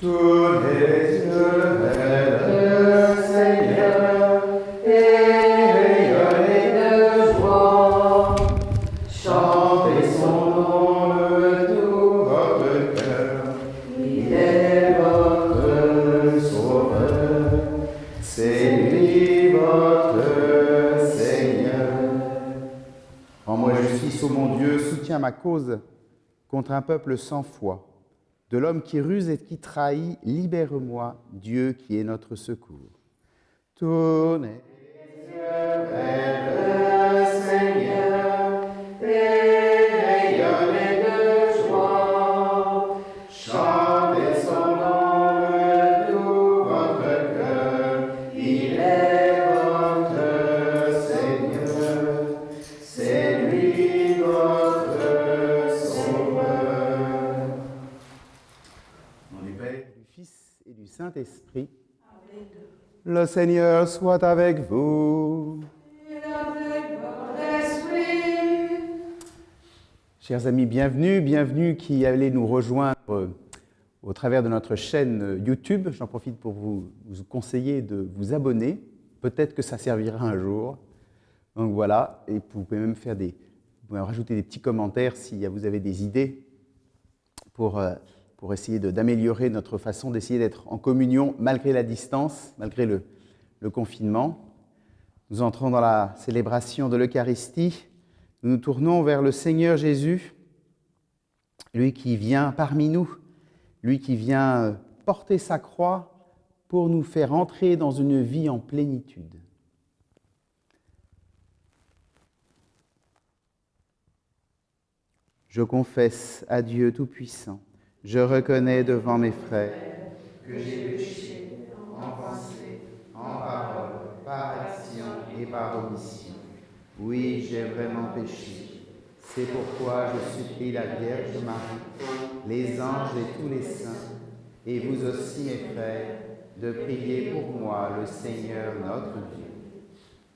Tous les yeux vers le Seigneur et rayonnez de joie. Chantez son nom de tout votre cœur. Il est votre Sauveur. C'est lui votre Seigneur. Rends-moi justice, ô mon Dieu, soutiens ma cause contre un peuple sans foi. De l'homme qui ruse et qui trahit, libère-moi, Dieu qui est notre secours. Tournez les yeux vers le Seigneur et rayonnez de joie. Chantez son nom de tout votre cœur. Il est votre Seigneur. C'est lui votre Sauveur. Au nom du Père, du Fils et du Saint-Esprit. Amen. Le Seigneur soit avec vous. Et avec votre esprit. Chers amis, bienvenue qui allez nous rejoindre au travers de notre chaîne YouTube. J'en profite pour vous conseiller de vous abonner. Peut-être que ça servira un jour. Donc voilà, et vous pouvez même vous pouvez rajouter des petits commentaires si vous avez des idées pour essayer d'améliorer notre façon d'essayer d'être en communion malgré la distance, malgré le confinement. Nous entrons dans la célébration de l'Eucharistie. Nous nous tournons vers le Seigneur Jésus, lui qui vient parmi nous, lui qui vient porter sa croix pour nous faire entrer dans une vie en plénitude. Je confesse à Dieu Tout-Puissant, je reconnais devant mes frères que j'ai péché en pensée, en parole, par action et par omission. Oui, j'ai vraiment péché. C'est pourquoi je supplie la Vierge Marie, les anges et tous les saints, et vous aussi mes frères, de prier pour moi le Seigneur notre Dieu.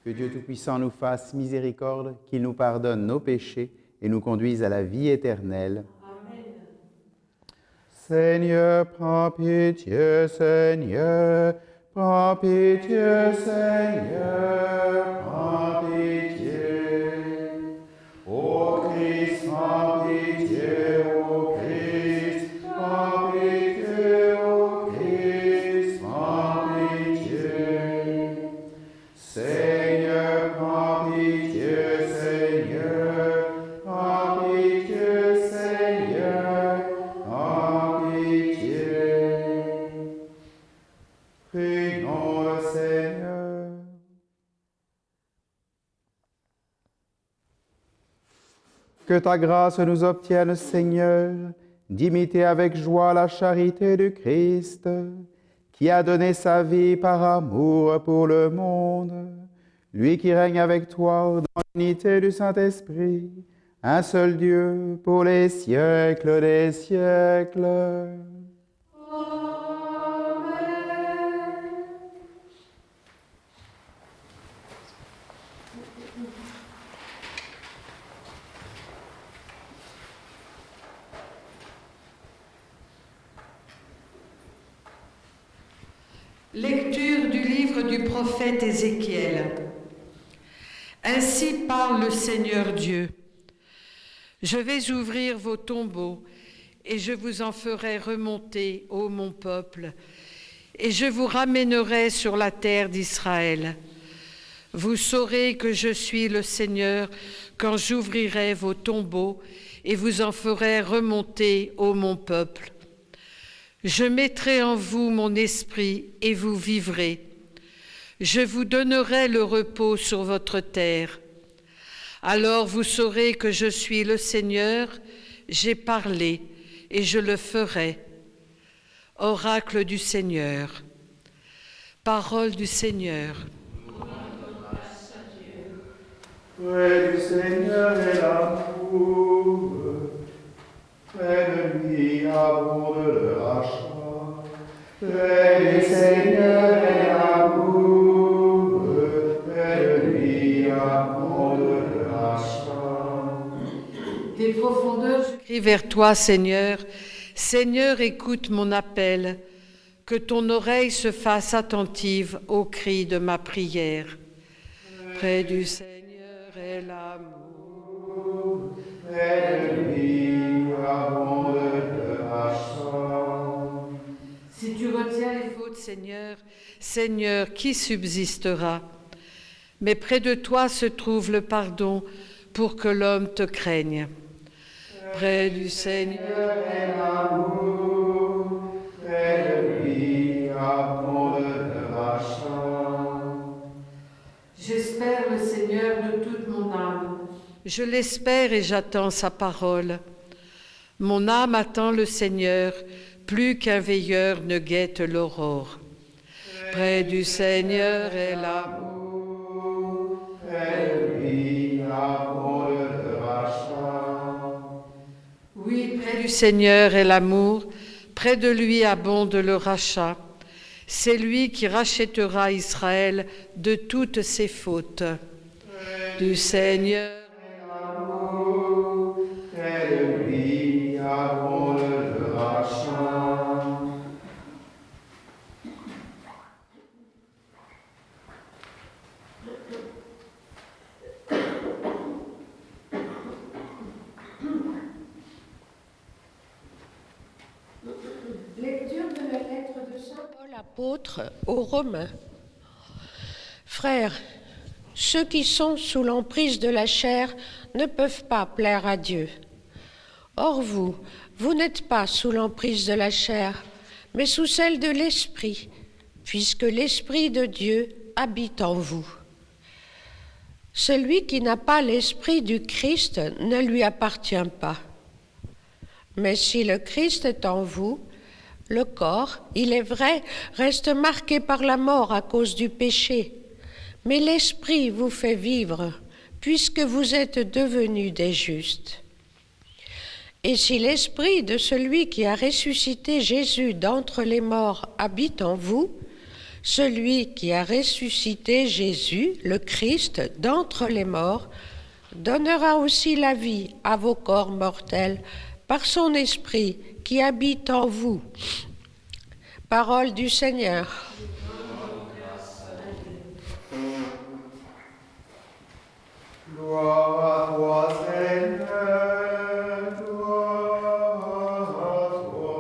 Que Dieu Tout-Puissant nous fasse miséricorde, qu'il nous pardonne nos péchés et nous conduise à la vie éternelle. Amen. Seigneur, prends pitié, Seigneur, prends pitié, Seigneur, prends pitié. Ô Christ, prends pitié, ô Christ, prends pitié, ô Christ, prends pitié. Seigneur, prends pitié, Seigneur, prends pitié, Seigneur, prends pitié. Prions le Seigneur. Que ta grâce nous obtienne, Seigneur, d'imiter avec joie la charité du Christ, qui a donné sa vie par amour pour le monde, lui qui règne avec toi dans l'unité du Saint-Esprit, un seul Dieu pour les siècles des siècles. Amen. Lecture du livre du prophète Ézéchiel. Ainsi parle le Seigneur Dieu. Je vais ouvrir vos tombeaux et je vous en ferai remonter, ô mon peuple, et je vous ramènerai sur la terre d'Israël. Vous saurez que je suis le Seigneur quand j'ouvrirai vos tombeaux et vous en ferai remonter, ô mon peuple. Je mettrai en vous mon esprit et vous vivrez. Je vous donnerai le repos sur votre terre. Alors vous saurez que je suis le Seigneur, j'ai parlé et je le ferai. Oracle du Seigneur. Parole du Seigneur. Près du Seigneur est l'amour, près de lui abonde le rachat. Près du Seigneur est l'amour, près de lui abonde le rachat. Des profondeurs, je crie vers toi, Seigneur. Seigneur, écoute mon appel, que ton oreille se fasse attentive au cri de ma prière. Près du Seigneur est l'amour, près de lui abonde le rachat. Si tu retiens les fautes, Seigneur, Seigneur, qui subsistera? Mais près de toi se trouve le pardon pour que l'homme te craigne. Près du Seigneur est l'amour, près de lui abonde le rachat. J'espère le Seigneur de toute mon âme. Je l'espère et j'attends sa parole. Mon âme attend le Seigneur, plus qu'un veilleur ne guette l'aurore. Près du Seigneur est l'amour, près de lui abonde le rachat. Oui, près du Seigneur est l'amour, près de lui abonde le rachat. C'est lui qui rachètera Israël de toutes ses fautes. Du Seigneur est l'amour, près de lui abonde le rachat. Lecture de la lettre de Saint Paul apôtre aux Romains. Frères, ceux qui sont sous l'emprise de la chair ne peuvent pas plaire à Dieu. Or vous n'êtes pas sous l'emprise de la chair, mais sous celle de l'Esprit, puisque l'Esprit de Dieu habite en vous. Celui qui n'a pas l'Esprit du Christ ne lui appartient pas. Mais si le Christ est en vous, le corps, il est vrai, reste marqué par la mort à cause du péché, mais l'Esprit vous fait vivre, puisque vous êtes devenus des justes. Et si l'Esprit de celui qui a ressuscité Jésus d'entre les morts habite en vous, celui qui a ressuscité Jésus, le Christ, d'entre les morts, donnera aussi la vie à vos corps mortels par son Esprit qui habite en vous. Parole du Seigneur. Gloire à toi, Seigneur, gloire à toi.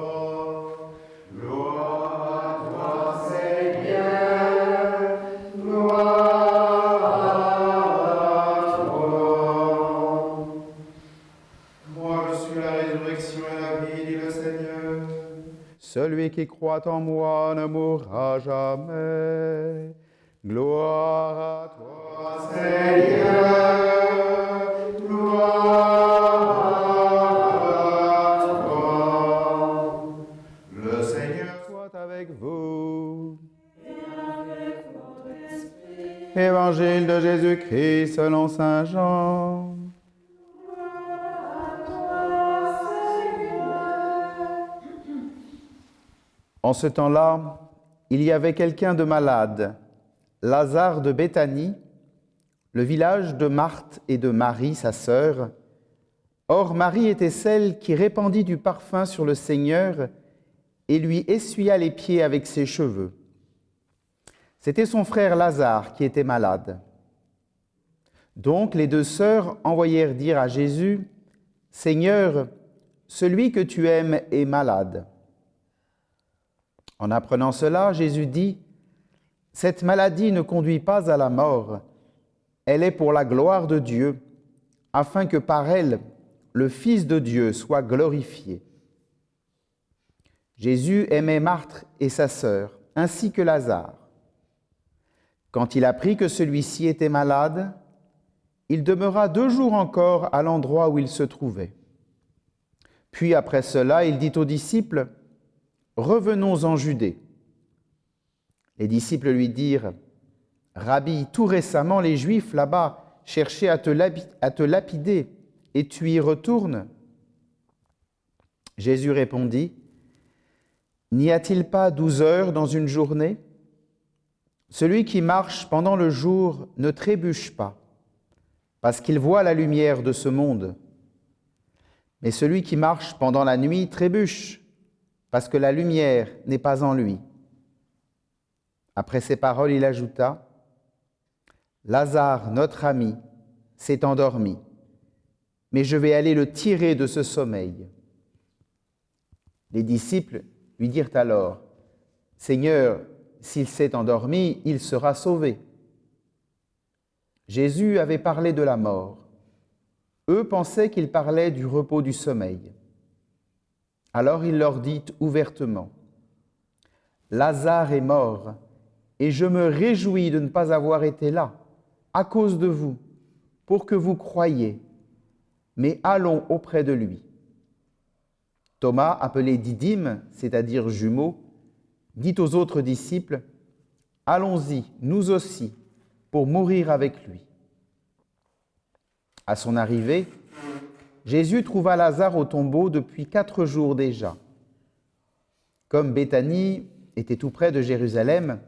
Gloire à toi, Seigneur, gloire à toi. Moi, je suis la résurrection et la vie, dit le Seigneur. Celui qui croit en moi ne mourra jamais. Gloire à toi, Seigneur. Évangile de Jésus-Christ selon saint Jean. En ce temps-là, il y avait quelqu'un de malade, Lazare de Béthanie, le village de Marthe et de Marie, sa sœur. Or, Marie était celle qui répandit du parfum sur le Seigneur et lui essuya les pieds avec ses cheveux. C'était son frère Lazare qui était malade. Donc les deux sœurs envoyèrent dire à Jésus, « Seigneur, celui que tu aimes est malade. » En apprenant cela, Jésus dit, « Cette maladie ne conduit pas à la mort, elle est pour la gloire de Dieu, afin que par elle, le Fils de Dieu soit glorifié. » Jésus aimait Marthe et sa sœur, ainsi que Lazare. Quand il apprit que celui-ci était malade, il demeura 2 jours encore à l'endroit où il se trouvait. Puis après cela, il dit aux disciples, « Revenons en Judée. » Les disciples lui dirent, « Rabbi, tout récemment les Juifs là-bas cherchaient à te lapider, et tu y retournes ?» Jésus répondit, « N'y a-t-il pas 12 heures dans une journée ? Celui qui marche pendant le jour ne trébuche pas, parce qu'il voit la lumière de ce monde. Mais celui qui marche pendant la nuit trébuche, parce que la lumière n'est pas en lui. » Après ces paroles, il ajouta, « Lazare, notre ami, s'est endormi, mais je vais aller le tirer de ce sommeil. » Les disciples lui dirent alors, « Seigneur, s'il s'est endormi, il sera sauvé. » Jésus avait parlé de la mort. Eux pensaient qu'il parlait du repos du sommeil. Alors il leur dit ouvertement, « Lazare est mort, et je me réjouis de ne pas avoir été là, à cause de vous, pour que vous croyiez. Mais allons auprès de lui. » Thomas, appelé Didyme, c'est-à-dire jumeau, dit aux autres disciples, « Allons-y, nous aussi, pour mourir avec lui. » À son arrivée, Jésus trouva Lazare au tombeau depuis 4 jours déjà. Comme Béthanie était tout près de Jérusalem,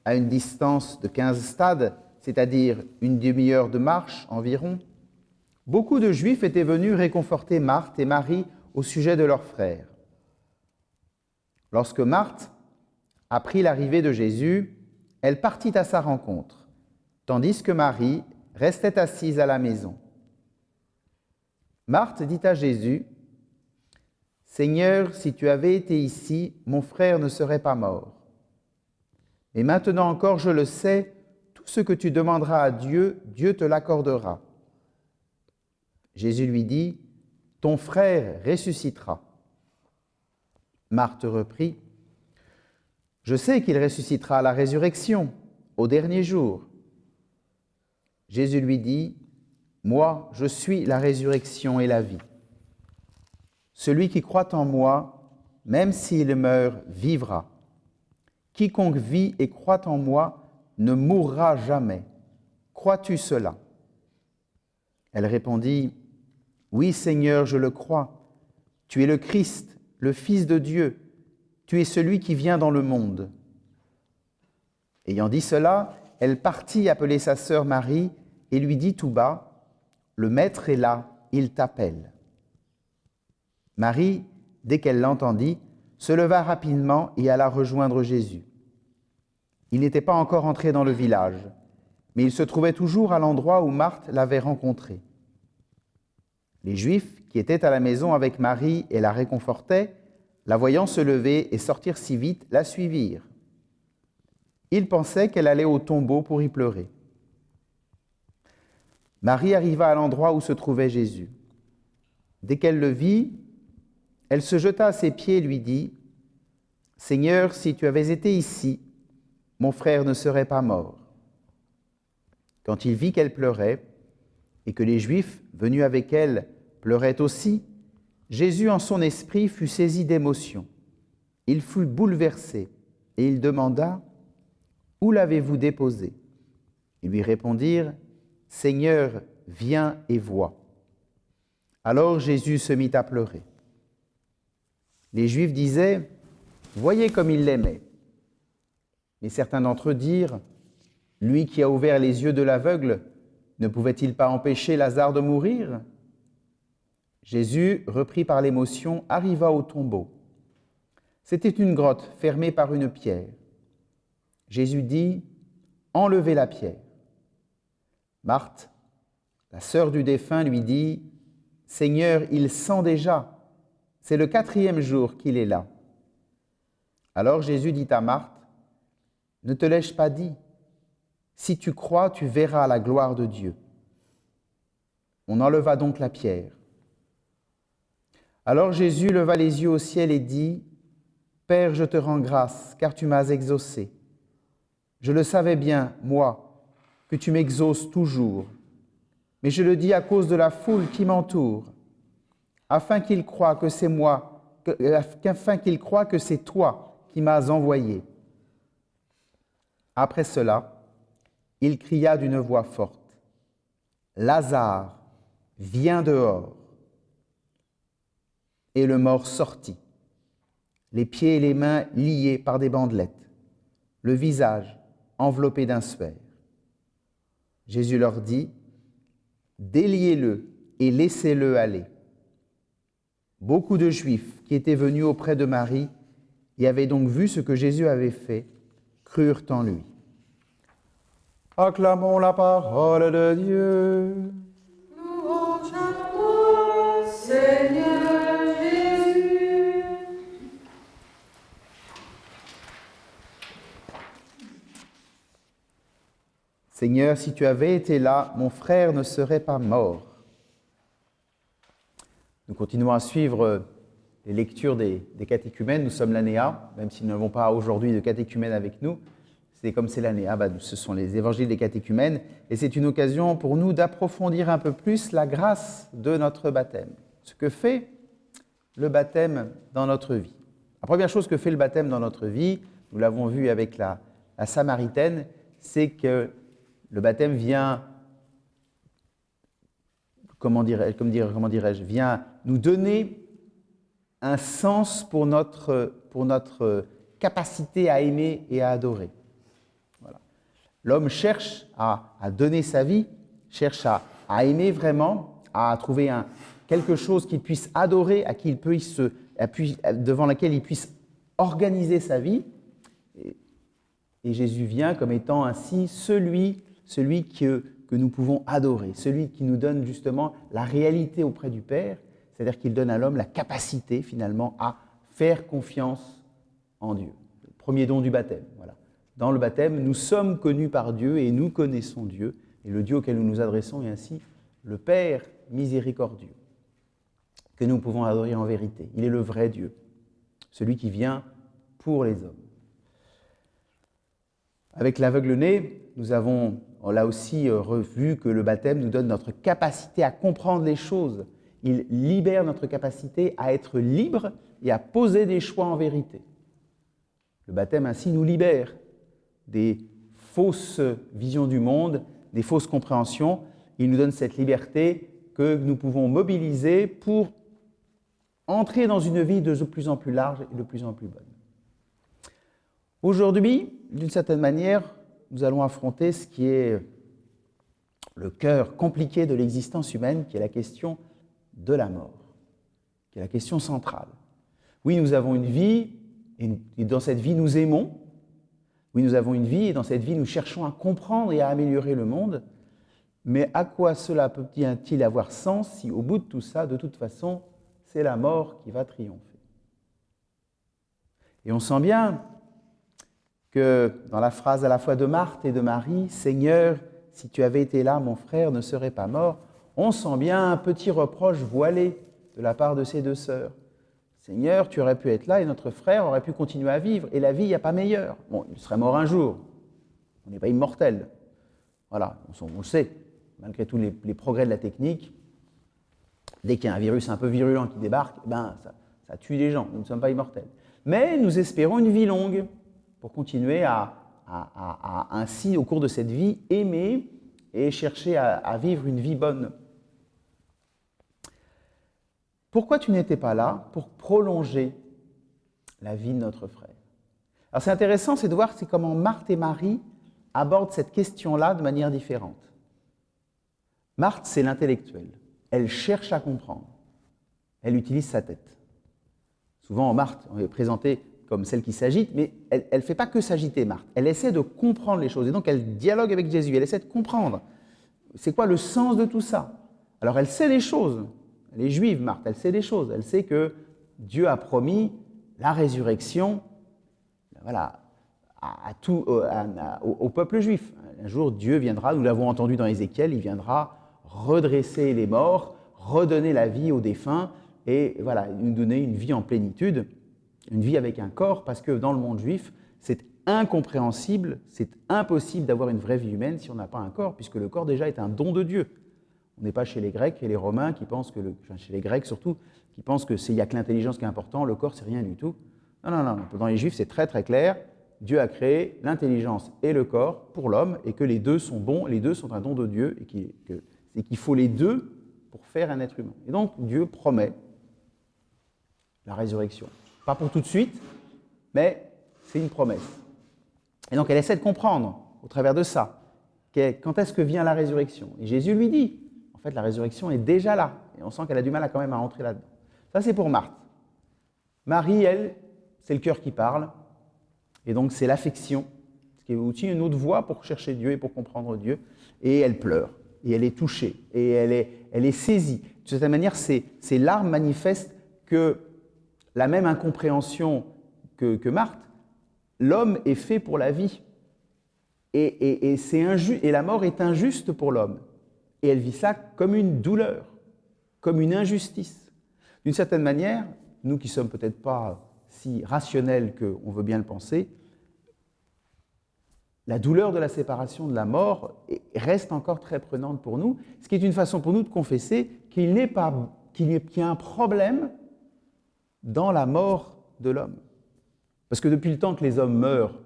à une distance de 15 stades, c'est-à-dire une demi-heure de marche environ, beaucoup de Juifs étaient venus réconforter Marthe et Marie au sujet de leur frère. Lorsque Marthe apprit l'arrivée de Jésus, elle partit à sa rencontre, tandis que Marie restait assise à la maison. Marthe dit à Jésus, « Seigneur, si tu avais été ici, mon frère ne serait pas mort. Mais maintenant encore, je le sais, tout ce que tu demanderas à Dieu, Dieu te l'accordera. » Jésus lui dit, « Ton frère ressuscitera. » Marthe reprit, « Je sais qu'il ressuscitera à la résurrection, au dernier jour. » Jésus lui dit, « Moi, je suis la résurrection et la vie. Celui qui croit en moi, même s'il meurt, vivra. Quiconque vit et croit en moi ne mourra jamais. Crois-tu cela ?» Elle répondit, « Oui, Seigneur, je le crois. Tu es le Christ, le Fils de Dieu. Tu es celui qui vient dans le monde. » Ayant dit cela, elle partit appeler sa sœur Marie et lui dit tout bas, « Le Maître est là, il t'appelle. » Marie, dès qu'elle l'entendit, se leva rapidement et alla rejoindre Jésus. Il n'était pas encore entré dans le village, mais il se trouvait toujours à l'endroit où Marthe l'avait rencontré. Les Juifs qui étaient à la maison avec Marie et la réconfortaient, la voyant se lever et sortir si vite, la suivirent. Ils pensaient qu'elle allait au tombeau pour y pleurer. Marie arriva à l'endroit où se trouvait Jésus. Dès qu'elle le vit, elle se jeta à ses pieds et lui dit, « Seigneur, si tu avais été ici, mon frère ne serait pas mort. » Quand il vit qu'elle pleurait, et que les Juifs, venus avec elle, pleuraient aussi, Jésus, en son esprit, fut saisi d'émotion. Il fut bouleversé, et il demanda, « Où l'avez-vous déposé ?» Ils lui répondirent, « Seigneur, viens et vois. » Alors Jésus se mit à pleurer. Les Juifs disaient, « Voyez comme il l'aimait. » Mais certains d'entre eux dirent, « Lui qui a ouvert les yeux de l'aveugle, ne pouvait-il pas empêcher Lazare de mourir ?» Jésus, repris par l'émotion, arriva au tombeau. C'était une grotte fermée par une pierre. Jésus dit, « Enlevez la pierre. » Marthe, la sœur du défunt, lui dit, « Seigneur, il sent déjà. C'est le 4e jour qu'il est là. » Alors Jésus dit à Marthe, « Ne te l'ai-je pas dit? Si tu crois, tu verras la gloire de Dieu. » On enleva donc la pierre. Alors Jésus leva les yeux au ciel et dit, « Père, je te rends grâce, car tu m'as exaucé. Je le savais bien, moi, que tu m'exauces toujours, mais je le dis à cause de la foule qui m'entoure, afin qu'il croie que c'est toi qui m'as envoyé. » Après cela, il cria d'une voix forte, « Lazare, viens dehors. » Et le mort sortit, les pieds et les mains liés par des bandelettes, le visage enveloppé d'un suaire. Jésus leur dit, « Déliez-le et laissez-le aller. » Beaucoup de Juifs qui étaient venus auprès de Marie et avaient donc vu ce que Jésus avait fait, crurent en lui. Acclamons la parole de Dieu. Louange à toi, Seigneur Jésus. Seigneur, si tu avais été là, mon frère ne serait pas mort. Nous continuons à suivre les lectures des catéchumènes. Nous sommes l'année A, même si nous n'avons pas aujourd'hui de catéchumène avec nous. C'est comme c'est l'année A, ce sont les évangiles des catéchumènes. Et c'est une occasion pour nous d'approfondir un peu plus la grâce de notre baptême. Ce que fait le baptême dans notre vie. La première chose que fait le baptême dans notre vie, nous l'avons vu avec la Samaritaine, c'est que le baptême vient, comment dirais-je, vient nous donner un sens pour notre capacité à aimer et à adorer. Voilà. L'homme cherche à donner sa vie, cherche à aimer vraiment, à trouver quelque chose qu'il puisse adorer, devant laquelle il puisse organiser sa vie. Et Jésus vient comme étant ainsi celui que nous pouvons adorer, celui qui nous donne justement la réalité auprès du Père, c'est-à-dire qu'il donne à l'homme la capacité finalement à faire confiance en Dieu. Le premier don du baptême, voilà. Dans le baptême, nous sommes connus par Dieu et nous connaissons Dieu, et le Dieu auquel nous nous adressons est ainsi le Père miséricordieux, que nous pouvons adorer en vérité. Il est le vrai Dieu, celui qui vient pour les hommes. Avec l'aveugle-né, nous avons là aussi revu que le baptême nous donne notre capacité à comprendre les choses. Il libère notre capacité à être libre et à poser des choix en vérité. Le baptême ainsi nous libère des fausses visions du monde, des fausses compréhensions. Il nous donne cette liberté que nous pouvons mobiliser pour entrer dans une vie de plus en plus large et de plus en plus bonne. Aujourd'hui, d'une certaine manière, nous allons affronter ce qui est le cœur compliqué de l'existence humaine, qui est la question de la mort, qui est la question centrale. Oui, nous avons une vie, et dans cette vie, nous aimons. Oui, nous avons une vie, et dans cette vie, nous cherchons à comprendre et à améliorer le monde. Mais à quoi cela peut-il avoir sens si, au bout de tout ça, de toute façon, c'est la mort qui va triompher? Et on sent bien que dans la phrase à la fois de Marthe et de Marie, « Seigneur, si tu avais été là, mon frère ne serait pas mort », on sent bien un petit reproche voilé de la part de ces deux sœurs. « Seigneur, tu aurais pu être là et notre frère aurait pu continuer à vivre, et la vie, il n'y a pas meilleur. Bon, il serait mort un jour, on n'est pas immortel. » Voilà, on le sait, malgré tous les progrès de la technique, dès qu'il y a un virus un peu virulent qui débarque, ça tue les gens, nous ne sommes pas immortels. Mais nous espérons une vie longue, pour continuer à ainsi, au cours de cette vie, aimer et chercher à vivre une vie bonne. Pourquoi tu n'étais pas là pour prolonger la vie de notre frère? Alors c'est intéressant, c'est de voir comment Marthe et Marie abordent cette question-là de manière différente. Marthe, c'est l'intellectuelle. Elle cherche à comprendre. Elle utilise sa tête. Souvent, Marthe, on est présenté comme celle qui s'agite, mais elle ne fait pas que s'agiter, Marthe. Elle essaie de comprendre les choses, et donc elle dialogue avec Jésus, elle essaie de comprendre. C'est quoi le sens de tout ça? Alors elle sait des choses, elle est juive, Marthe, elle sait des choses, elle sait que Dieu a promis la résurrection, voilà, au peuple juif. Un jour, Dieu viendra, nous l'avons entendu dans Ézéchiel, il viendra redresser les morts, redonner la vie aux défunts, et voilà, nous donner une vie en plénitude. Une vie avec un corps, parce que dans le monde juif, c'est incompréhensible, c'est impossible d'avoir une vraie vie humaine si on n'a pas un corps, puisque le corps déjà est un don de Dieu. On n'est pas chez les Grecs et les Romains qui pensent chez les Grecs surtout, qui pensent que il n'y a que l'intelligence qui est important, le corps c'est rien du tout. Non. Dans les Juifs c'est très très clair, Dieu a créé l'intelligence et le corps pour l'homme et que les deux sont bons, les deux sont un don de Dieu et qu'il faut les deux pour faire un être humain. Et donc Dieu promet la résurrection. Pas pour tout de suite, mais c'est une promesse. Et donc elle essaie de comprendre, au travers de ça, quand est-ce que vient la résurrection. Et Jésus lui dit, en fait la résurrection est déjà là. Et on sent qu'elle a du mal quand même à entrer là-dedans. Ça c'est pour Marthe. Marie, elle, c'est le cœur qui parle. Et donc c'est l'affection, ce qui est aussi une autre voie pour chercher Dieu et pour comprendre Dieu. Et elle pleure, et elle est touchée, et elle est saisie. De cette manière, ces larmes manifestent que la même incompréhension que Marthe, l'homme est fait pour la vie. Et la mort est injuste pour l'homme. Et elle vit ça comme une douleur, comme une injustice. D'une certaine manière, nous qui ne sommes peut-être pas si rationnels qu'on veut bien le penser, la douleur de la séparation, de la mort, reste encore très prenante pour nous, ce qui est une façon pour nous de confesser qu'il y a un problème dans la mort de l'homme. Parce que depuis le temps que les hommes meurent,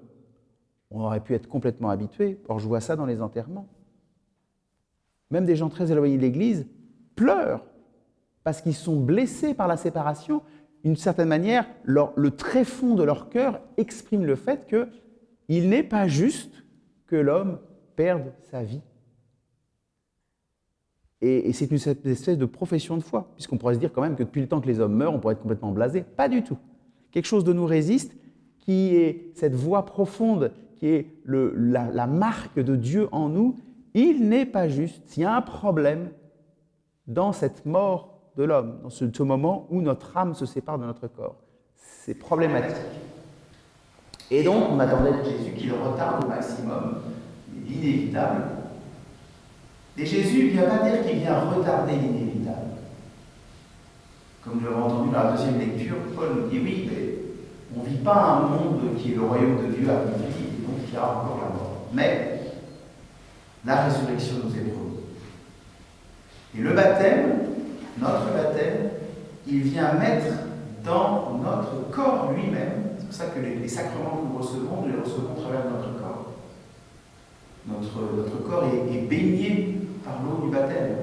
on aurait pu être complètement habitué. Or, je vois ça dans les enterrements. Même des gens très éloignés de l'Église pleurent parce qu'ils sont blessés par la séparation. D'une certaine manière, le tréfonds de leur cœur exprime le fait qu'il n'est pas juste que l'homme perde sa vie. Et c'est une espèce de profession de foi, puisqu'on pourrait se dire quand même que depuis le temps que les hommes meurent, on pourrait être complètement blasé. Pas du tout. Quelque chose de nous résiste, qui est cette voix profonde, qui est la marque de Dieu en nous. Il n'est pas juste, il y a un problème dans cette mort de l'homme, dans ce moment où notre âme se sépare de notre corps. C'est problématique. Et donc, on attendait de Jésus qu'il retarde au maximum l'inévitable. Et Jésus ne vient pas dire qu'il vient retarder l'inévitable. Comme nous l'avons entendu dans la deuxième lecture, Paul nous dit oui, mais on ne vit pas un monde qui est le royaume de Dieu accompli, et donc il y a encore la mort. Mais la résurrection nous est promise. Et le baptême, notre baptême, il vient mettre dans notre corps lui-même, c'est pour ça que les sacrements que nous les recevons à travers notre corps. Notre corps est baigné par l'eau du baptême.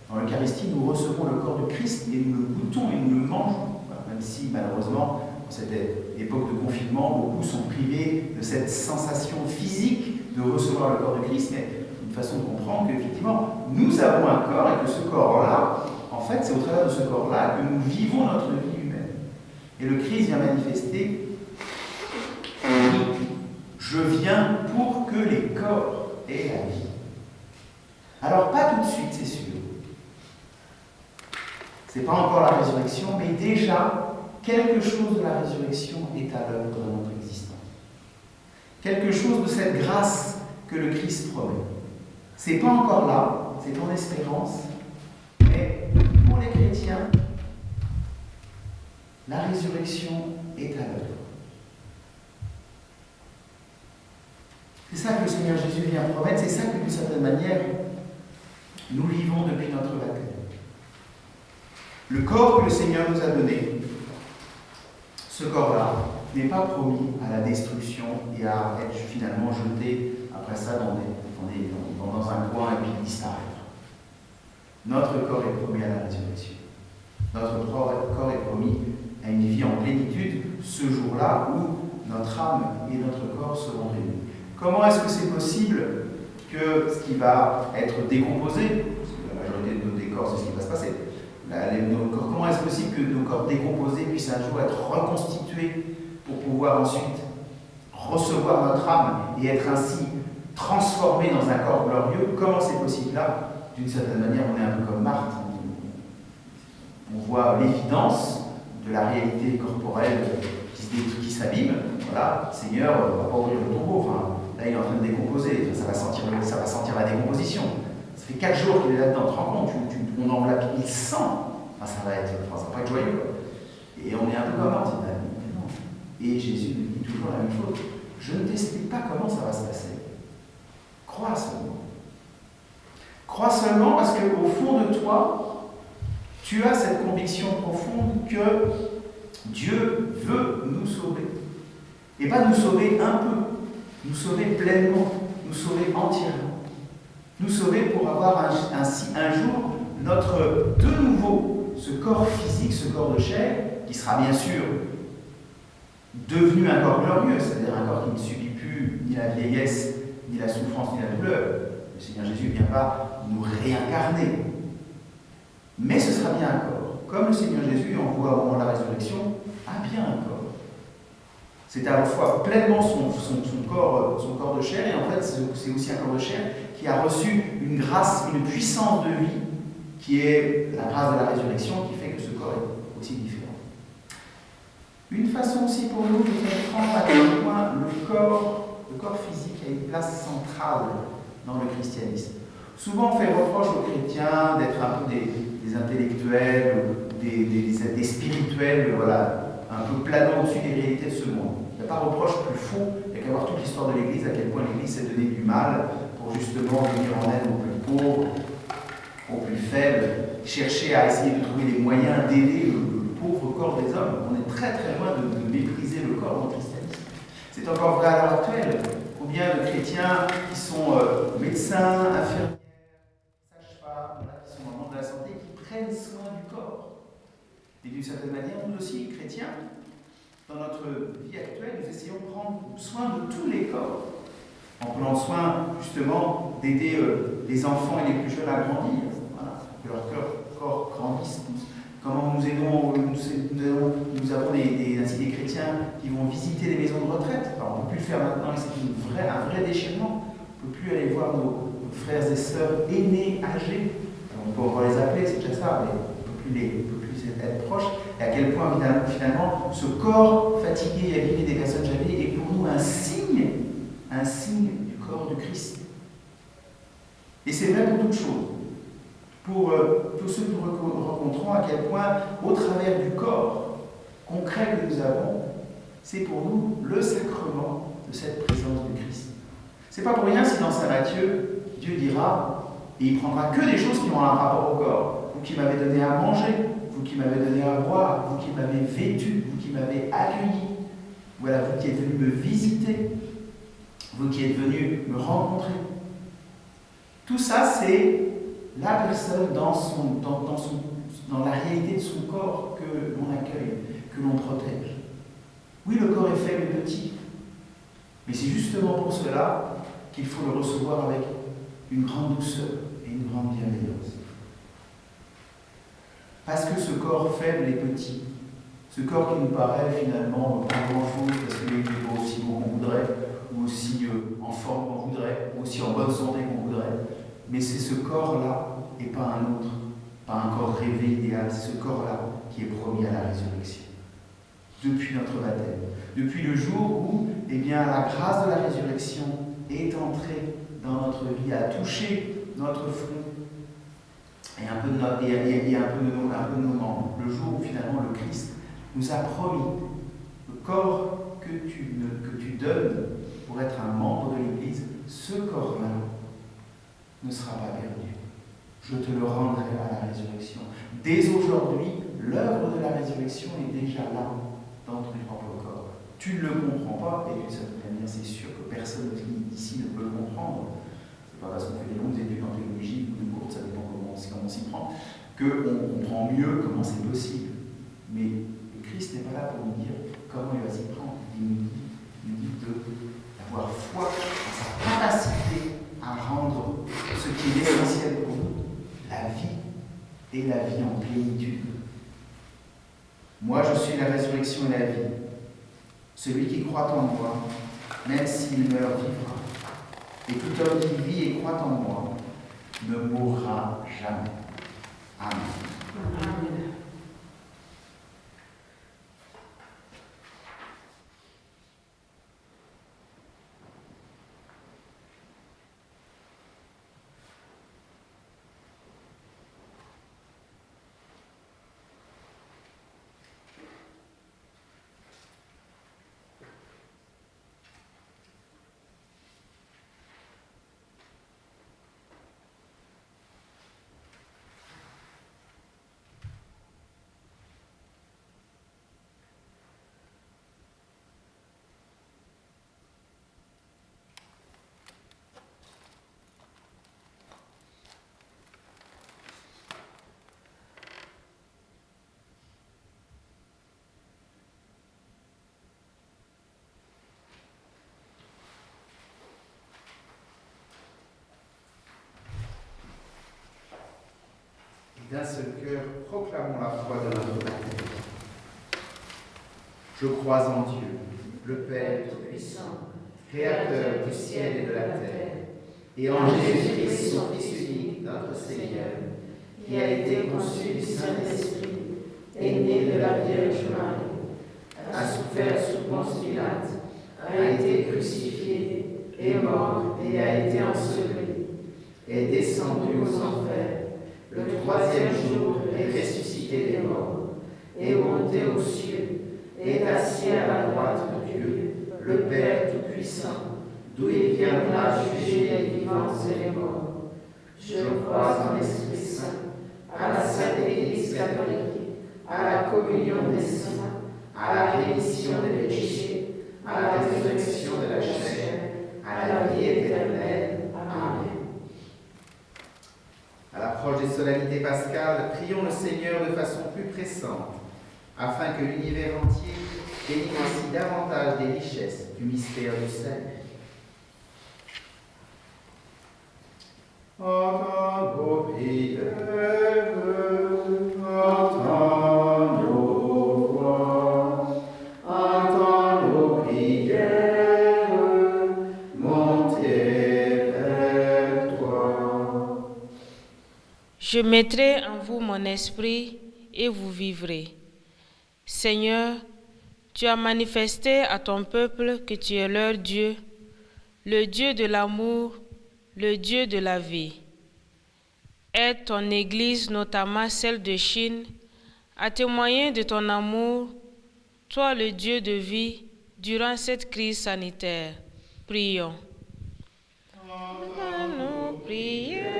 Dans l'Eucharistie, nous recevons le corps de Christ et nous le goûtons et nous le mangeons. Même si, malheureusement, dans cette époque de confinement, beaucoup sont privés de cette sensation physique de recevoir le corps de Christ, mais une façon de comprendre qu'effectivement, nous avons un corps et que ce corps-là, en fait, c'est au travers de ce corps-là que nous vivons notre vie humaine. Et le Christ vient manifester « Je viens pour que les corps aient la vie ». Alors, pas tout de suite, c'est sûr. Ce n'est pas encore la résurrection, mais déjà, quelque chose de la résurrection est à l'œuvre dans notre existence. Quelque chose de cette grâce que le Christ promet. Ce n'est pas encore là, c'est en espérance, mais pour les chrétiens, la résurrection est à l'œuvre. C'est ça que le Seigneur Jésus vient promettre, c'est ça que d'une certaine manière, nous vivons depuis notre baptême. Le corps que le Seigneur nous a donné, ce corps-là, n'est pas promis à la destruction et à être finalement jeté après ça dans un coin et puis disparaître. Notre corps est promis à la résurrection. Notre corps est promis à une vie en plénitude ce jour-là où notre âme et notre corps seront réunis. Comment est-ce que c'est possible que ce qui va être décomposé, parce que la majorité de nos décors, c'est ce qui va se passer, comment est-ce possible que nos corps décomposés puissent un jour être reconstitués pour pouvoir ensuite recevoir notre âme et être ainsi transformés dans un corps glorieux? Comment c'est possible là? D'une certaine manière, on est un peu comme Marthe. On voit l'évidence de la réalité corporelle qui s'abîme. Voilà, Seigneur, on ne va pas ouvrir le tombeau. Enfin, là, il est en train de décomposer. Ça va sentir la décomposition. Ça fait 4 jours qu'il est là-dedans. Tu te rends compte, on enveloppe, il sent. Enfin, ça va pas être joyeux. Et on est un peu comme Marthe. Et Jésus nous dit toujours la même chose. Je ne t'explique pas comment ça va se passer. Crois seulement. Crois seulement parce qu'au fond de toi, tu as cette conviction profonde que Dieu veut nous sauver. Et pas nous sauver un peu, nous sauver pleinement, nous sauver entièrement. Nous sauver pour avoir ainsi un jour de nouveau, ce corps physique, ce corps de chair, qui sera bien sûr devenu un corps glorieux, c'est-à-dire un corps qui ne subit plus ni la vieillesse, ni la souffrance, ni la douleur. Le Seigneur Jésus ne vient pas nous réincarner. Mais ce sera bien un corps. Comme le Seigneur Jésus, on voit au moment de la résurrection, a bien un corps. C'est à la fois pleinement son corps de chair, et en fait c'est aussi un corps de chair qui a reçu une grâce, une puissance de vie, qui est la grâce de la résurrection, qui fait que ce corps est aussi différent. Une façon aussi pour nous de comprendre à quel point le corps physique a une place centrale dans le christianisme. Souvent on fait reproche aux chrétiens d'être un peu des intellectuels, des spirituels, voilà, un peu planant au-dessus des réalités de ce monde. Il n'y a pas de reproche plus faux, il n'y a qu'à voir toute l'histoire de l'Église, à quel point l'Église s'est donné du mal pour justement venir en aide aux plus pauvres, aux plus faibles, chercher à essayer de trouver les moyens d'aider le pauvre corps des hommes. On est très très loin de mépriser le corps dans le christianisme. C'est encore vrai à l'heure actuelle. Combien de chrétiens qui sont médecins, infirmières, sages-femmes, qui sont dans le monde de la santé, qui prennent soin du corps. Et d'une certaine manière, nous aussi, chrétiens, dans notre vie actuelle, nous essayons de prendre soin de tous les corps, en prenant soin justement d'aider les enfants et les plus jeunes à grandir, voilà, que leur corps grandisse. Comment nous aidons, nous avons ainsi des chrétiens qui vont visiter les maisons de retraite. Alors on ne peut plus le faire maintenant, et c'est un vrai déchirement. On ne peut plus aller voir nos frères et sœurs aînés, âgés. Alors, on peut encore les appeler, c'est déjà ça, mais on ne peut plus être proches. Et à quel point finalement ce corps fatigué et abîmé des personnes âgées est pour nous un signe du corps du Christ. Et c'est vrai pour toutes choses. Pour tous ceux que nous rencontrons, à quel point, au travers du corps concret que nous avons, c'est pour nous le sacrement de cette présence du Christ. C'est pas pour rien si dans Saint Matthieu, Dieu dira, et il prendra que des choses qui ont un rapport au corps. Vous qui m'avez donné à manger, vous qui m'avez donné à boire, vous qui m'avez vêtu, vous qui m'avez accueilli, voilà, vous qui êtes venus me visiter, vous qui êtes venus me rencontrer. Tout ça, c'est la personne dans la réalité de son corps que l'on accueille, que l'on protège. Oui, le corps est faible et petit, mais c'est justement pour cela qu'il faut le recevoir avec une grande douceur et une grande bienveillance. Parce que ce corps faible et petit, ce corps qui nous paraît finalement pas grand-chose, parce qu'il n'est pas aussi beau qu'on voudrait, ou aussi en forme qu'on voudrait, ou aussi en bonne santé qu'on voudrait, mais c'est ce corps-là et pas un autre, pas un corps rêvé idéal, c'est ce corps-là qui est promis à la résurrection. Depuis notre baptême, depuis le jour où la grâce de la résurrection est entrée dans notre vie, a touché notre front et un peu de nos membres. Le jour où finalement le Christ nous a promis le corps que tu donnes pour être un membre de l'Église, ce corps-là ne sera pas perdu. Je te le rendrai à la résurrection. Dès aujourd'hui, l'œuvre de la résurrection est déjà là, dans ton propre corps. Tu ne le comprends pas, et d'une certaine manière, c'est sûr que personne ici ne peut le comprendre. C'est pas parce qu'on fait des longues études en théologie ou de courtes, ça dépend comment on s'y prend, qu'on comprend mieux comment c'est possible. Mais le Christ n'est pas là pour nous dire comment il va s'y prendre. Il nous dit d'avoir foi en sa capacité à rendre ce qui est essentiel pour nous, la vie, et la vie en plénitude. Moi, je suis la résurrection et la vie. Celui qui croit en moi, même s'il meurt, vivra. Et tout homme qui vit et croit en moi ne mourra jamais. Amen. Amen. D'un seul cœur, proclamons la foi de notre baptême. Je crois en Dieu, le Père Tout-Puissant, Créateur du ciel et de la terre, et en Jésus-Christ, son Fils unique, notre Seigneur, qui a été conçu du Saint-Esprit, est né de la Vierge Marie, a souffert sous Ponce Pilate, a été crucifié, est mort et a été enseveli, est descendu aux enfers, le troisième jour est ressuscité des morts, est monté aux cieux, est assis à la droite de Dieu, le Père Tout-Puissant, d'où il viendra juger les vivants et les morts. Je crois en l'Esprit Saint, à la Sainte Église catholique, à la communion des saints, à la rémission des péchés, à la résurrection de la chair, à la vie éternelle. Amen. À l'approche des solennités pascales, prions le Seigneur de façon plus pressante, afin que l'univers entier bénéficie davantage des richesses du mystère du salut. Entends nos prières, entends nos voix, entends nos prières, montez vers toi. Je mettrai en vous mon esprit et vous vivrez. Seigneur, tu as manifesté à ton peuple que tu es leur Dieu, le Dieu de l'amour, le Dieu de la vie. Aide ton Église, notamment celle de Chine, à témoigner de ton amour, toi le Dieu de vie, durant cette crise sanitaire. Prions. Entends nos prières.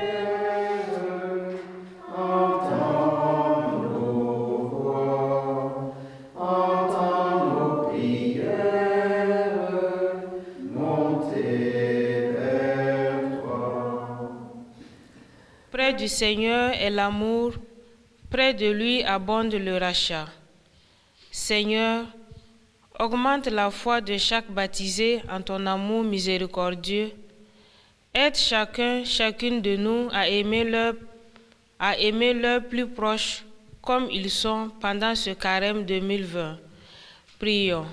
Près du Seigneur est l'amour, près de lui abonde le rachat. Seigneur, augmente la foi de chaque baptisé en ton amour miséricordieux. Aide chacune de nous à aimer leurs plus proches comme ils sont pendant ce carême 2020. Prions.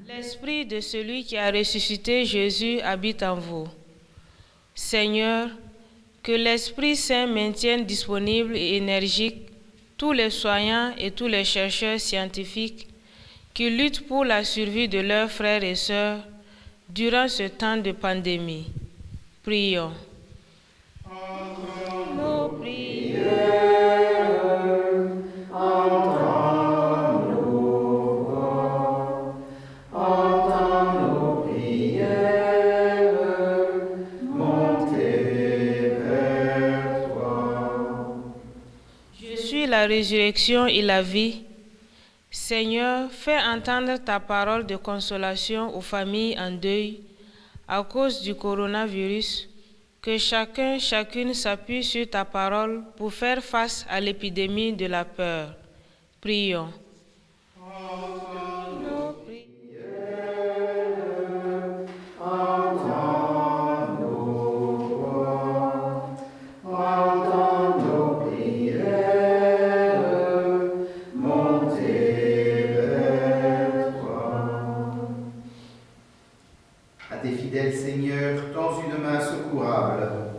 L'esprit de celui qui a ressuscité Jésus habite en vous. Seigneur, que l'Esprit Saint maintienne disponibles et énergiques tous les soignants et tous les chercheurs scientifiques qui luttent pour la survie de leurs frères et sœurs durant ce temps de pandémie. Prions. Nos prières. La résurrection et la vie. Seigneur, fais entendre ta parole de consolation aux familles en deuil à cause du coronavirus, que chacune s'appuie sur ta parole pour faire face à l'épidémie de la peur. Prions.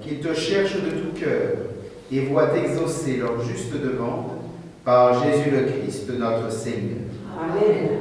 Qu'ils te cherchent de tout cœur et voient exaucer leur juste demande par Jésus le Christ, notre Seigneur. Amen.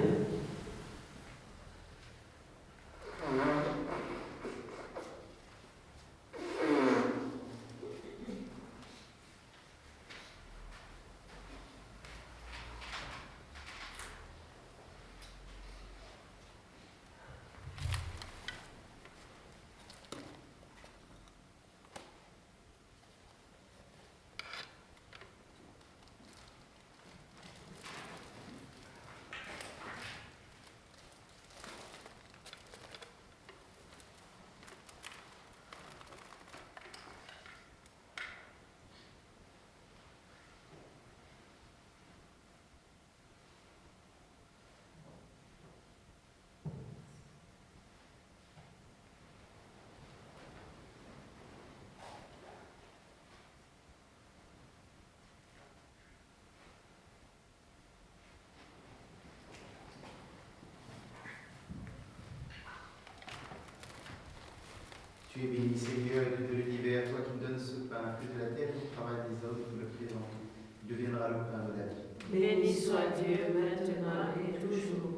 Tu es béni, Seigneur, Dieu de l'univers, toi qui donnes ce pain, fruit de la terre, du travail des hommes, nous le présentons. Il deviendra le pain de la vie. Béni soit Dieu, maintenant et toujours.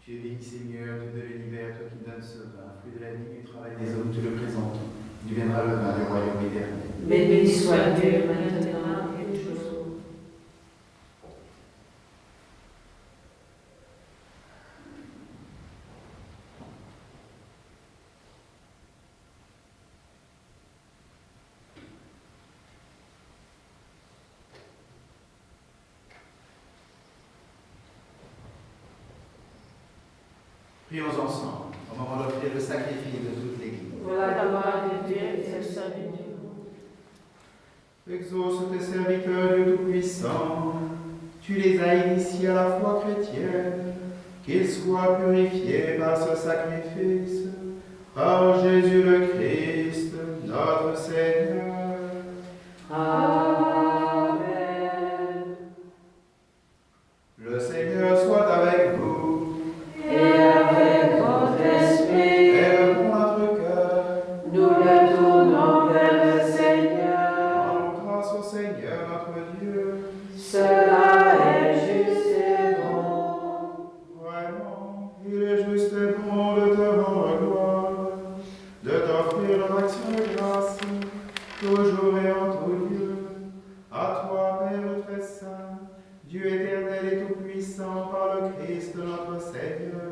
Tu es béni, Seigneur, Dieu de l'univers, toi qui donnes ce pain, fruit de la vie, du travail des hommes, tu le présentes. Il deviendra le pain du royaume éternel. Béni soit Dieu, maintenant et toujours. Prions ensemble, au moment d'offrir le sacrifice de toute l'Église. Voilà la gloire de Dieu et le salut du monde. Exauce tes serviteurs, Dieu Tout-Puissant. Tu les as initiés à la foi chrétienne, qu'ils soient purifiés par ce sacrifice, par Jésus le Christ, notre Seigneur. Amen. Le Seigneur soit avec vous. Et avec votre esprit, Élevons notre cœur. nous le tournons vers le Seigneur. Rendons grâce au Seigneur notre Dieu. Cela est juste et bon. Vraiment, il est juste et bon de te rendre gloire, de t'offrir l'action de grâce, toujours et en tout lieu. À toi, Père très saint, Dieu éternel et tout-puissant, par le Christ notre Seigneur.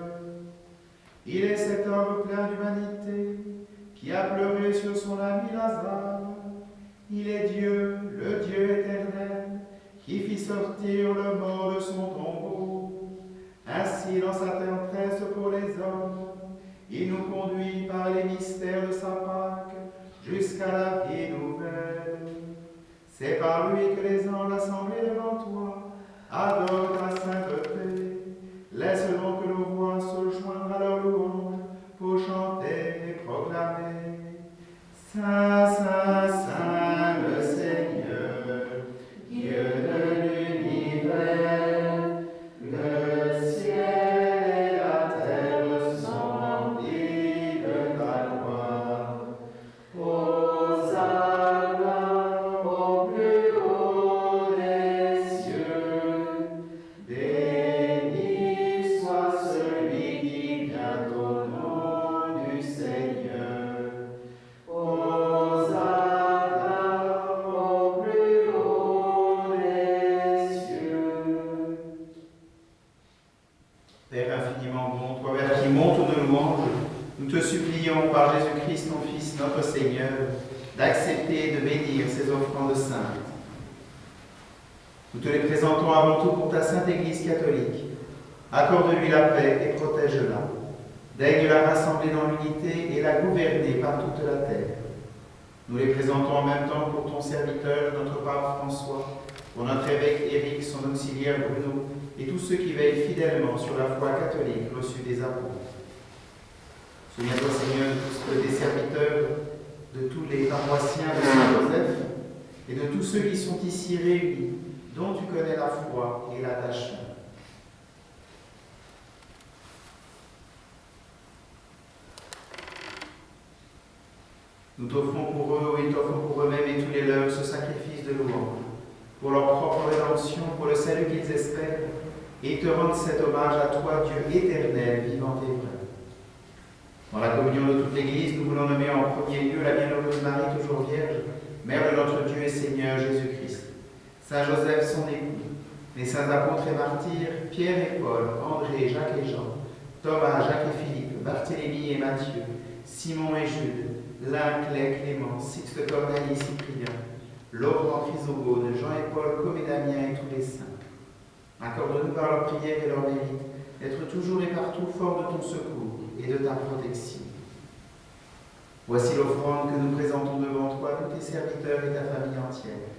Il est cet homme plein d'humanité qui a pleuré sur son ami Lazare. Il est Dieu, le Dieu éternel, qui fit sortir le mort de son tombeau. Ainsi, dans sa tendresse pour les hommes, il nous conduit par les mystères de sa Pâque jusqu'à la vie nouvelle. C'est par lui que les anges assemblés devant toi adorent ta sainteté. Laisse donc nos voix se joindre à leur louange pour chanter et proclamer. Saint, Saint, Saint, le Seigneur, Dieu de l'univers, le ciel et la terre sont remplis de ta gloire. Hosanna au plus haut des cieux. Béni soit celui qui vient au nom du Seigneur. Hosanna au plus haut des cieux. Père infiniment bon, toi vers qui monte de louanges, nous te supplions par Jésus-Christ, ton Fils, notre Seigneur, d'accepter et de bénir ces offrandes saintes. Nous te les présentons avant tout pour ta sainte Église catholique. Accorde-lui la paix et protège-la. Daigne la rassembler dans l'unité et la gouverner par toute la terre. Nous les présentons en même temps pour ton serviteur, notre pape François, pour notre évêque Éric, son auxiliaire Bruno, et tous ceux qui veillent fidèlement sur la foi catholique reçue des apôtres. Souviens-toi, Seigneur, de tous tes serviteurs, de tous les paroissiens de Saint-Joseph et de tous ceux qui sont ici réunis, dont tu connais la foi et l'attachement. Nous t'offrons pour eux, ils t'offrent pour eux-mêmes et tous les leurs ce sacrifice de louange, pour leur propre rédemption, pour le salut qu'ils espèrent, et ils te rendent cet hommage à toi, Dieu éternel, vivant et vrai. Dans la communion de toute l'Église, nous voulons nommer en premier lieu la bienheureuse Marie, toujours vierge, Mère de notre Dieu et Seigneur Jésus-Christ, Saint Joseph, son époux, les saints apôtres et martyrs, Pierre et Paul, André, Jacques et Jean, Thomas, Jacques et Philippe, Barthélemy et Matthieu, Simon et Jude, Lin, Clément, Sixte, Corneille et Cyprien, Laurent, Chrysogone, Jean et Paul, comme et Damien et tous les saints. Accorde-nous par leur prière et leur mérite d'être toujours et partout forts de ton secours et de ta protection. Voici l'offrande que nous présentons devant toi, tous tes serviteurs et ta famille entière.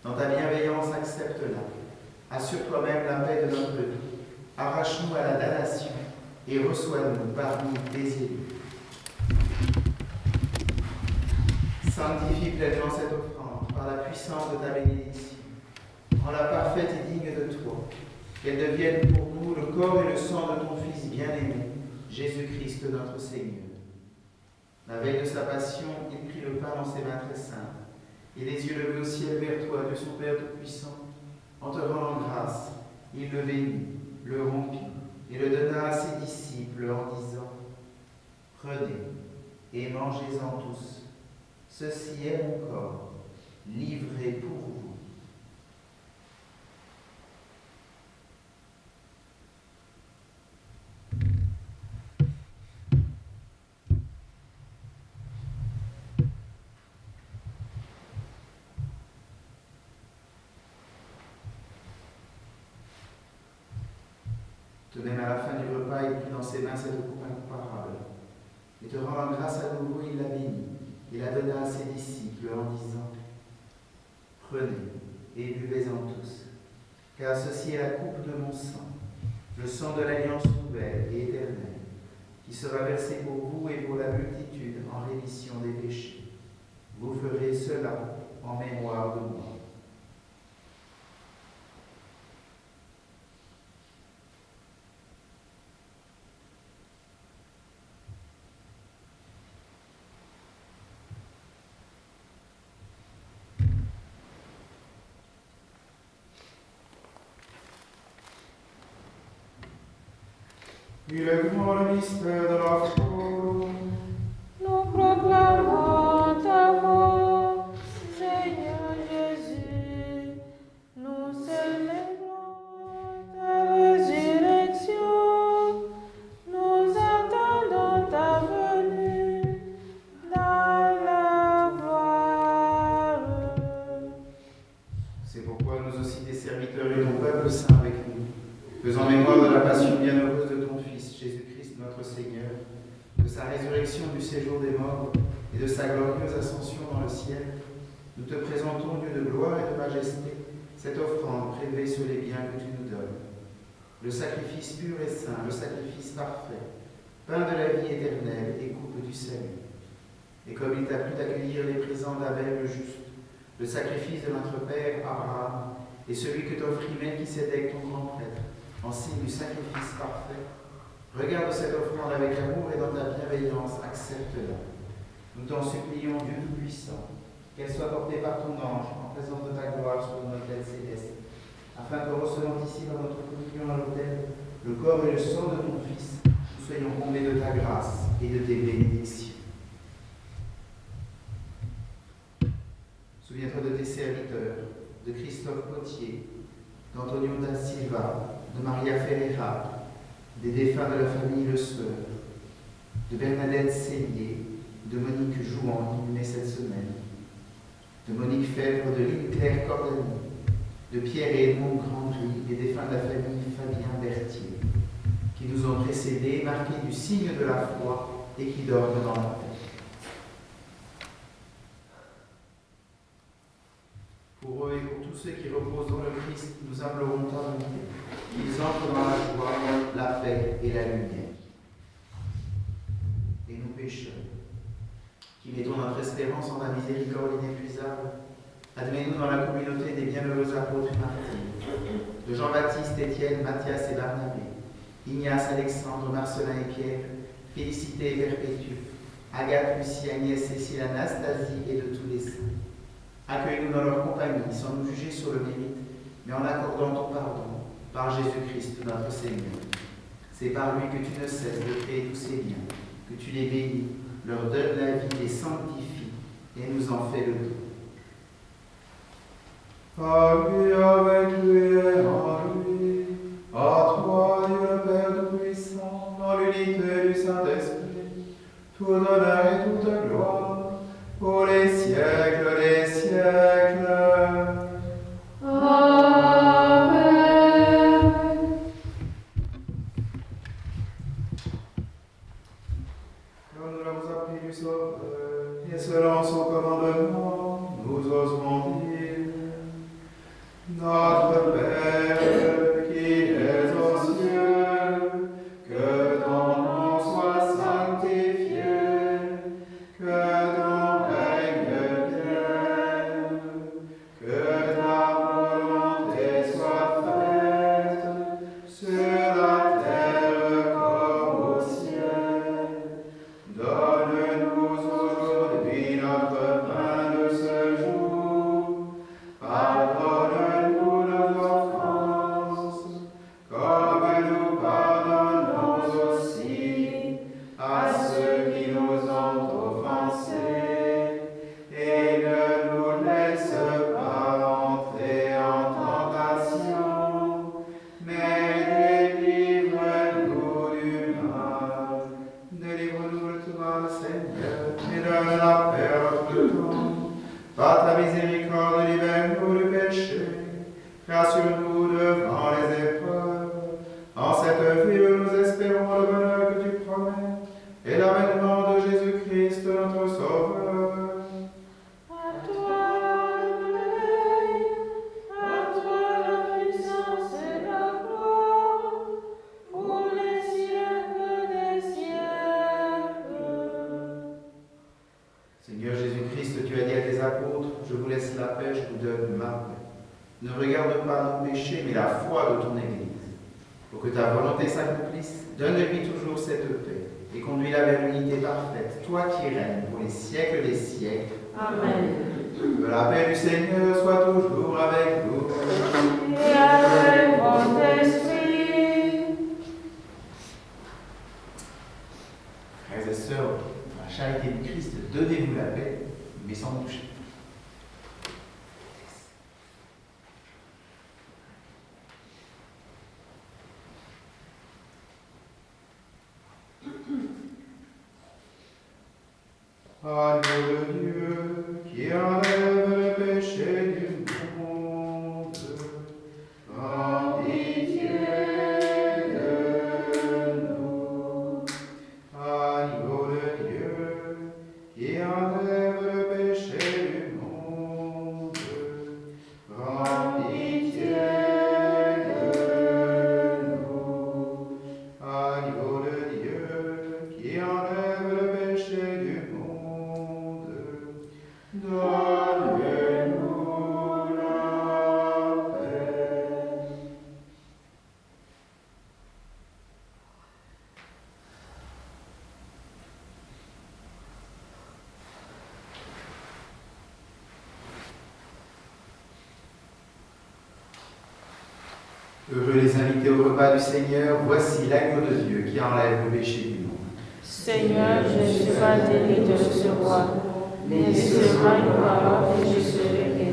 Dans ta bienveillance, accepte-la. Assure toi-même la paix de notre vie. Arrache-nous à la damnation et reçois-nous parmi tes élus. Sanctifie pleinement cette offrande par la puissance de ta bénédiction. Rends-la parfaite et digne de toi. Qu'elle devienne pour nous le corps et le sang de ton Fils bien-aimé, Jésus-Christ notre Seigneur. La veille de sa passion, il prit le pain dans ses mains très saintes, et les yeux levés au ciel vers toi, Dieu son Père Tout-Puissant. En te rendant grâce, il le bénit, le rompit, et le donna à ses disciples en disant : Prenez et mangez-en tous. Ceci est mon corps, livré pour vous. De même, à la fin du repas, il prit dans ses mains cette coupe incomparable. Et te rendant grâce à nouveau, il la bénit et la donna à ses disciples en disant : Prenez et buvez-en tous, car ceci est la coupe de mon sang, le sang de l'alliance nouvelle et éternelle, qui sera versé pour vous et pour la multitude en rémission des péchés. Vous ferez cela en mémoire de moi. Il est grand le mystère de la foi. Nous proclamons ta mort, Seigneur Jésus. Nous célébrons ta résurrection. Nous attendons ta venue dans la gloire. C'est pourquoi nous aussi, tes serviteurs et ton peuple saint avec nous, faisant mémoire de la passion bienheureuse de ton Fils, Jésus-Christ notre Seigneur, de sa résurrection du séjour des morts et de sa glorieuse ascension dans le ciel, nous te présentons, Dieu de gloire et de majesté, cette offrande prélevée sur les biens que tu nous donnes. Le sacrifice pur et saint, le sacrifice parfait, pain de la vie éternelle et coupe du salut. Et comme il t'a plu d'accueillir les présents d'Abel le juste, le sacrifice de notre Père Abraham et celui que t'offrit Melchisédek ton grand prêtre, en signe du sacrifice parfait, regarde cette offrande avec amour et dans ta bienveillance, accepte-la. Nous t'en supplions, Dieu Tout-Puissant, qu'elle soit portée par ton ange en présence de ta gloire sur nos autel céleste, afin que, recevant ici dans notre communion à l'autel le corps et le sang de ton Fils, nous soyons comblés de ta grâce et de tes bénédictions. Souviens-toi de tes serviteurs, de Christophe Potier, d'Antonio da Silva, de Maria Ferreira, des défunts de la famille Le Sueur, de Bernadette Cellier, de Monique Jouan, inhumée cette semaine, de Monique Fèvre, de Lynne-Claire Cordani, de Pierre et Edmond Grandry, des défunts de la famille Fabien Berthier, qui nous ont précédés, marqués du signe de la foi et qui dorment dans la paix. Pour eux et pour tous ceux qui reposent dans le Christ, nous implorons ta bonté, qu'ils entrent dans la joie, la paix et la lumière. Et nous pécheurs, qui mettons notre espérance en ta miséricorde inépuisable, admets-nous dans la communauté des bienheureux apôtres martyrs, de Jean-Baptiste, Étienne, Matthias et Barnabé, Ignace, Alexandre, Marcelin et Pierre, Félicité et Perpétue, Agathe, Lucie, Agnès, Cécile, Anastasie et de tous les saints. Accueille-nous dans leur compagnie, sans nous juger sur le mérite, mais en accordant ton pardon, par Jésus-Christ notre Seigneur. C'est par lui que tu ne cesses de créer tous ces biens, que tu les bénis, leur donnes la vie, les sanctifies, et nous en fais le don. Par lui, avec lui et en lui, à toi, Dieu le Père Tout-Puissant, dans l'unité du Saint-Esprit, tout honneur et toute gloire, pour les siècles des siècles. Amen. Comme nous l'avons appris du Sauveur, et selon son commandement, nous oserons dire Notre Père qui es aux cieux, que ton nom soit sanctifié, que ton règne vienne, que ta volonté soit faite sur la terre comme au ciel. Donne-nous aujourd'hui notre pain de ce jour. Pardonne-nous nos offenses, comme nous pardonnons aussi à ceux qui nous ont offensés. Et ne nous laisse pas entrer en tentation, mais délivre-nous du mal. Délivre-nous de tout mal, Seigneur, et donne la paix à notre temps. Par ta miséricorde, libère-nous du péché, rassure-nous devant les épreuves. En cette vie où nous espérons le bonheur que tu promets, et l'avènement de Jésus-Christ, notre Sauveur. À toi le règne, à toi la puissance et la gloire, pour les siècles des siècles. Seigneur Jésus-Christ, tu as dit à tes apôtres, je vous laisse la paix, je vous donne ma paix. Ne regarde pas nos péchés, mais la foi de ton Église. Pour que ta volonté s'accomplisse, donne-lui toujours cette paix et conduis-la vers l'unité parfaite, toi qui règnes pour les siècles des siècles. Amen. Que la paix du Seigneur soit toujours avec vous. Et avec votre esprit. Frères et sœurs, dans la charité du Christ, donnez-vous la paix, mais sans vous toucher. Agneau de Dieu, qui enlève le péché du monde, prends pitié de nous. Agneau de Dieu, qui enlève le péché du monde, prends pitié de nous. Agneau de Dieu, qui enlève le péché du monde, donne-nous la paix. Heureux les invités au repas du Seigneur, voici l'agneau de Dieu qui enlève le péché du monde. Seigneur, je ne suis pas digne de recevoir, mais seulement une parole et je serai guéri.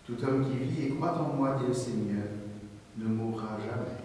Tout homme qui vit et croit en moi, dit le Seigneur, ne mourra jamais.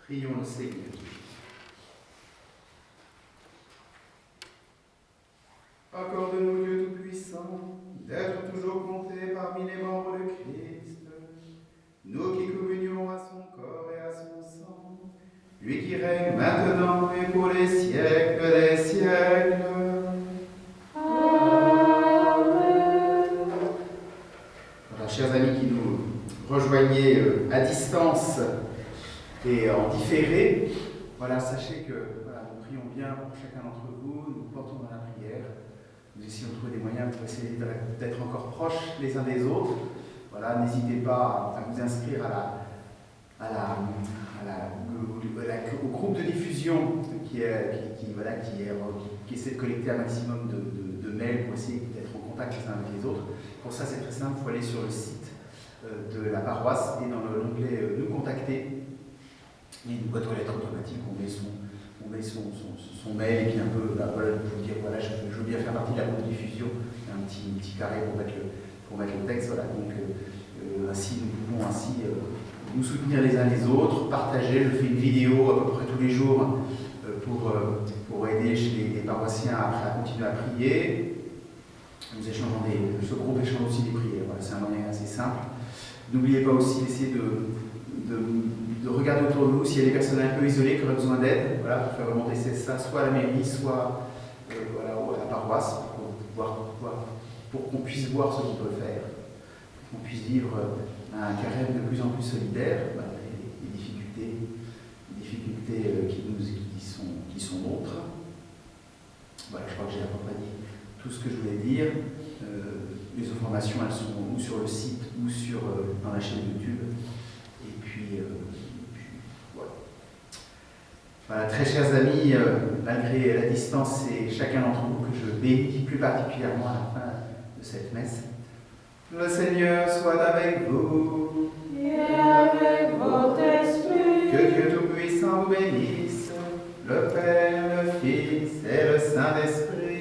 Prions le Seigneur. Accorde-nous, Dieu Tout-Puissant, d'être toujours comptés parmi les membres de Christ, nous qui communions à son corps et à son sang, lui qui règne maintenant et pour les siècles des siècles. Voilà, chers amis qui nous rejoignez à distance et en différé, voilà, sachez que voilà, nous prions bien pour chacun d'entre vous, nous portons dans la prière. Nous essayons de trouver des moyens pour essayer d'être encore proches les uns des autres. Voilà, n'hésitez pas à vous inscrire au groupe de diffusion qui essaie de collecter un maximum de mails pour essayer d'être en contact les uns avec les autres. Pour ça, c'est très simple, il faut aller sur le site de la paroisse et dans l'onglet Nous contacter. Il y a une boîte aux lettres automatique, on met son mail et puis un peu, voilà, je vous dire, voilà, je veux bien faire partie de la groupe diffusion, un petit carré pour mettre le texte, voilà, donc ainsi nous pouvons nous soutenir les uns les autres, partager, je fais une vidéo à peu près tous les jours pour aider les paroissiens à continuer à prier. Nous échangeons ce groupe échange aussi des prières, voilà, c'est un moyen assez simple. N'oubliez pas aussi d'essayer de regarder autour de vous s'il y a des personnes un peu isolées qui auraient besoin d'aide, voilà, pour faire remonter ça soit à la mairie, soit voilà, à la paroisse, pour qu'on puisse voir ce qu'on peut faire, pour qu'on puisse vivre un carême de plus en plus solidaire, malgré les difficultés qui sont nôtres. Voilà, je crois que j'ai à peu près dit tout ce que je voulais dire. Les informations, elles sont ou sur le site ou dans la chaîne YouTube. Et puis voilà. Voilà, très chers amis, malgré la distance et chacun d'entre vous que je bénis plus particulièrement à la fin de cette messe, le Seigneur soit avec vous. Et avec votre esprit. Que Dieu Tout-Puissant vous bénisse, le Père, le Fils et le Saint-Esprit.